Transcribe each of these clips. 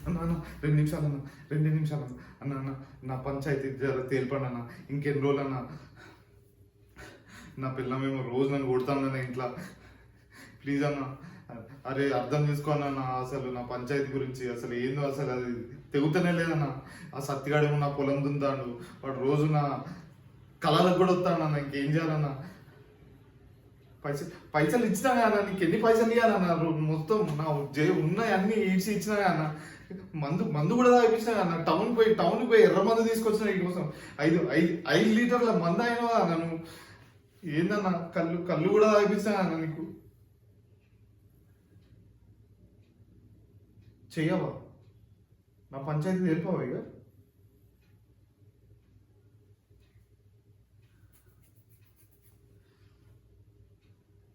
అన్న అన్న 2 నిమిషాలు అన్న 2 నిమిషాలు అన్న అన్న నా పంచాయతీ జర తేల్పండి అన్న. ఇంకెన్ని రోజులు అన్న? నా పిల్లమేమో రోజు నన్ను కొడతానన్న ఇంట్లో. ప్లీజ్ అన్న, అరే అర్థం చేసుకోనన్న. అసలు నా పంచాయతీ గురించి అసలు ఏందో అసలు అది తెగుతూనే లేదన్న. ఆ సత్తిగాడేమో నా పొలం దుంతాడు, వాడు రోజు నా కళలకు కూడా వస్తాడన్న. ఇంకేం చేయాలన్నా? పైసలు ఇచ్చినా అన్న, నీకు ఎన్ని పైసలు ఇవ్వాలన్న? మొత్తం నా ఉన్నాయి అన్ని ఈడ్చి ఇచ్చినా అన్న. మందు కూడా తాగిపించినా అన్న. టౌన్కి పోయి ఎర్ర మందు తీసుకొచ్చిన ఈ కోసం 5 లీటర్ల మందు అయినా అన్న. నువ్వు ఏందన్నా? కళ్ళు కూడా తాగిపించినా అన్న. నీకు చెయ్యవా? నా పంచాయతీ తెలిపావా ఇక?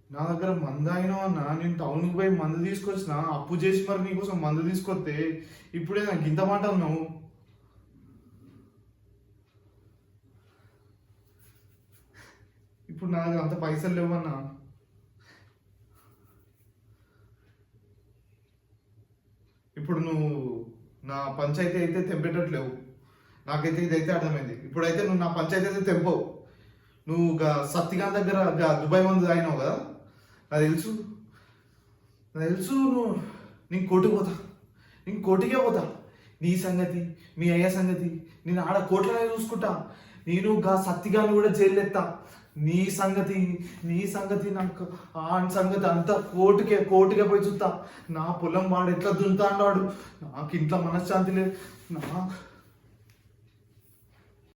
నా దగ్గర మందు అయినా అన్న. నేను టౌన్కి పోయి మందు తీసుకొచ్చిన, అప్పు చేసి మరి నీకోసం మందు తీసుకొస్తే ఇప్పుడే నాకు ఇంత మాట అన్నావు. ఇప్పుడు నా దగ్గర అంత పైసలు లేవన్నా. ఇప్పుడు నువ్వు నా పంచాయతీ అయితే తెంపేటట్లేవు. నాకైతే ఇదైతే అర్థమైంది. ఇప్పుడైతే నువ్వు నా పంచాయతీ అయితే తెంపవు. నువ్వు సత్తిగాన్ దగ్గర దుబాయ్ మందు తాగినావు కదా, నాకు తెలుసు. నేను కోటికే పోతా. నీ సంగతి, మీ అయ్య సంగతి నేను ఆడ కోట్లనే చూసుకుంటా. నేను సత్తిగాని కూడా జైలు ఎత్తా. నీ సంగతి నాకు ఆన్ సంగతి అంతా కోర్టుకే పోయి చూస్తా. నా పొలం వాడు ఎట్లా దున్నుతా అన్నాడు. నాకు ఇంట్లో మనశ్శాంతి లేదు.